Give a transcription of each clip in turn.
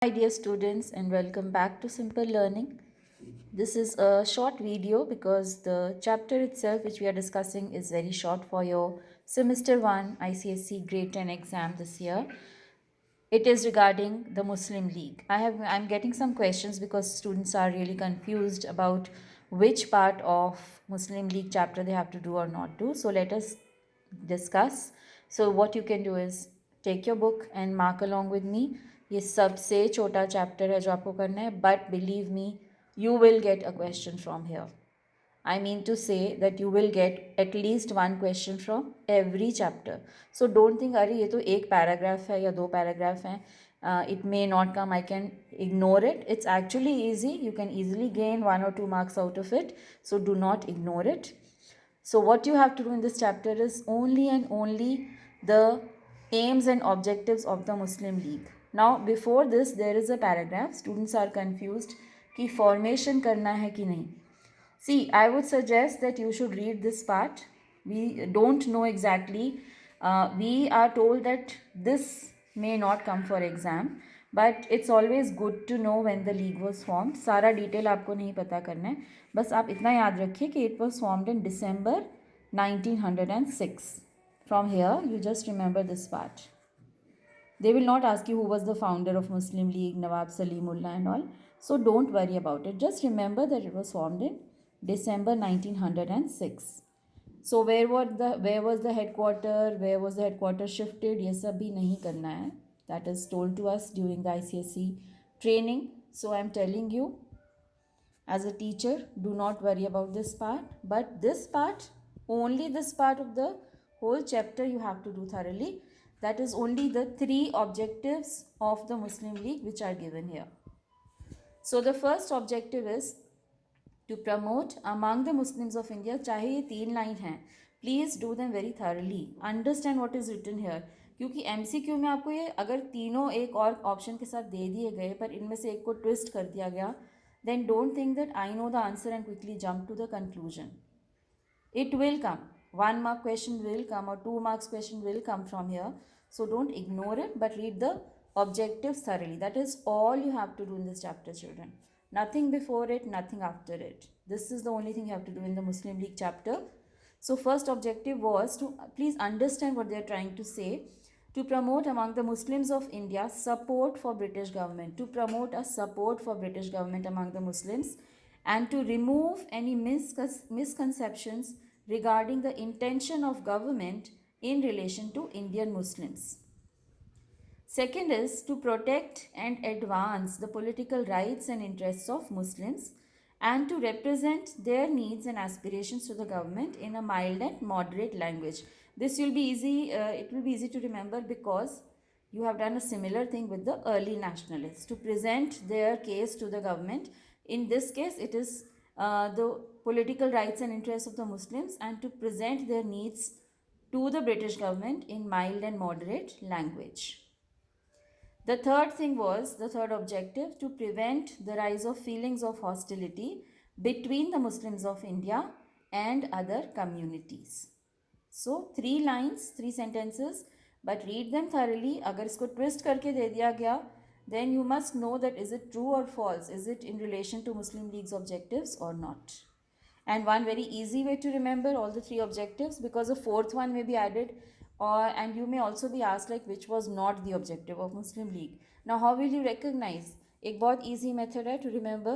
Hi dear students, and welcome back to Simple Learning. This is a short video because the chapter itself which we are discussing is very short for your semester 1 ICSE grade 10 exam this year. It is regarding the Muslim League. I'm getting some questions because students are really confused about which part of Muslim League chapter they have to do or not do. So let us discuss. So what you can do is take your book and mark along with me. ये सबसे छोटा chapter है जो आपको करना है, but believe me, you will get a question from here. I mean to say that you will get at least one question from every chapter. So don't think अरे ये तो एक पैराग्राफ है या दो पैराग्राफ हैं, it may not come, I can ignore it. It's actually easy. You can easily gain 1 or 2 marks out of it. So do not ignore it. So what you have to do in this chapter is only and only the aims and objectives of the Muslim League. Now before this there is a paragraph. Students are confused कि formation करना है कि नहीं. See, I would suggest that you should read this part. We don't know exactly. We are told that this may not come for exam, but it's always good to know when the league was formed. सारा detail आपको नहीं पता करना है, बस आप इतना याद रखिए कि it was formed in December 1906. From here, you just remember this part. They will not ask you who was the founder of Muslim League, Nawab Salimullah and all. So don't worry about it. Just remember that it was formed in December 1906. So where was the headquarter? Where was the headquarter shifted? ये सब भी नहीं करना है. That is told to us during the ICSE training. So I am telling you, as a teacher, do not worry about this part. But this part, only this part of the whole chapter you have to do thoroughly. That is only the 3 objectives of the Muslim League which are given here. So the first objective is to promote among the Muslims of India. चाहे ये 3 line हैं, please do them very thoroughly, understand what is written here. क्योंकि MCQ में आपको ये अगर तीनों एक और ऑप्शन के साथ दे दिए गए पर इनमें से एक को ट्विस्ट कर दिया गया, then don't think that I know the answer and quickly jump to the conclusion. It will come. 1 mark question will come or 2 marks question will come from here. So don't ignore it, but read the objectives thoroughly. That is all you have to do in this chapter, children. Nothing before it, nothing after it. This is the only thing you have to do in the Muslim League chapter. So first objective was to please understand what they are trying to say. To promote among the Muslims of India support for British government. To promote a support for British government among the Muslims, and to remove any misconceptions regarding the intention of government in relation to Indian Muslims. Second is to protect and advance the political rights and interests of Muslims and to represent their needs and aspirations to the government in a mild and moderate language. This will be easy, it will be easy to remember because you have done a similar thing with the early nationalists to present their case to the government. In this case, it is the political rights and interests of the Muslims and to present their needs to the British government in mild and moderate language. The third objective, to prevent the rise of feelings of hostility between the Muslims of India and other communities. So 3 lines, 3 sentences, but read them thoroughly. अगर इसको twist करके दे दिया गया, then you must know that is it true or false? Is it in relation to Muslim League's objectives or not? And one very easy way to remember all the 3 objectives, because a fourth one may be added, or and you may also be asked like which was not the objective of Muslim League. Now how will you recognize? एक बहुत easy method है to remember.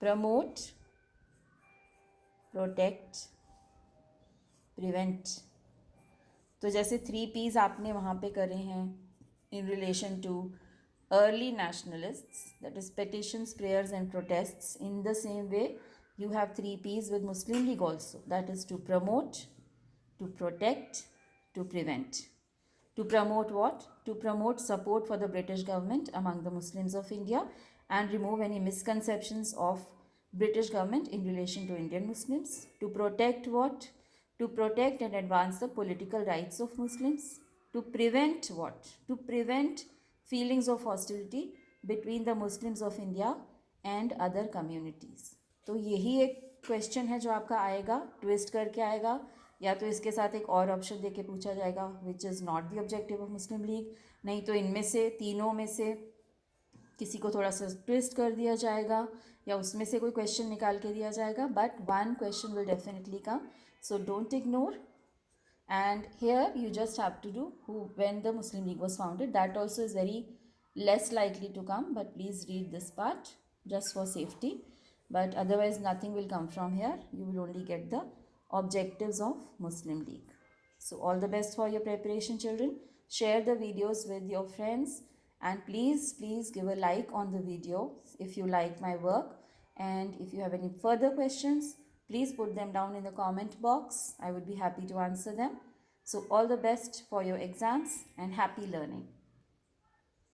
Promote, protect, prevent. तो जैसे 3 P's आपने वहाँ पे करे हैं in relation to early nationalists, that is petitions, prayers and protests. In the same way, you have 3 P's with Muslim League also, that is to promote, to protect, to prevent. To promote what? To promote support for the British government among the Muslims of India and remove any misconceptions of British government in relation to Indian Muslims. To protect what? To protect and advance the political rights of Muslims. To prevent what? To prevent feelings of hostility between the Muslims of India and other communities. तो यही एक question है जो आपका आएगा, twist करके आएगा, या तो इसके साथ एक और ऑप्शन देके पूछा जाएगा which is not the objective of Muslim league, नहीं तो इनमें से तीनों में से किसी को थोड़ा सा ट्विस्ट कर दिया जाएगा या उसमें से कोई क्वेश्चन निकाल के दिया जाएगा, but one question will definitely come, so don't ignore. And here you just have to do who, when the Muslim League was founded. That also is very less likely to come, but please read this part just for safety. But otherwise nothing will come from here. You will only get the objectives of Muslim League. So all the best for your preparation, children. Share the videos with your friends, and please give a like on the video if you like my work. And if you have any further questions, please put them down in the comment box. I would be happy to answer them. So all the best for your exams and happy learning.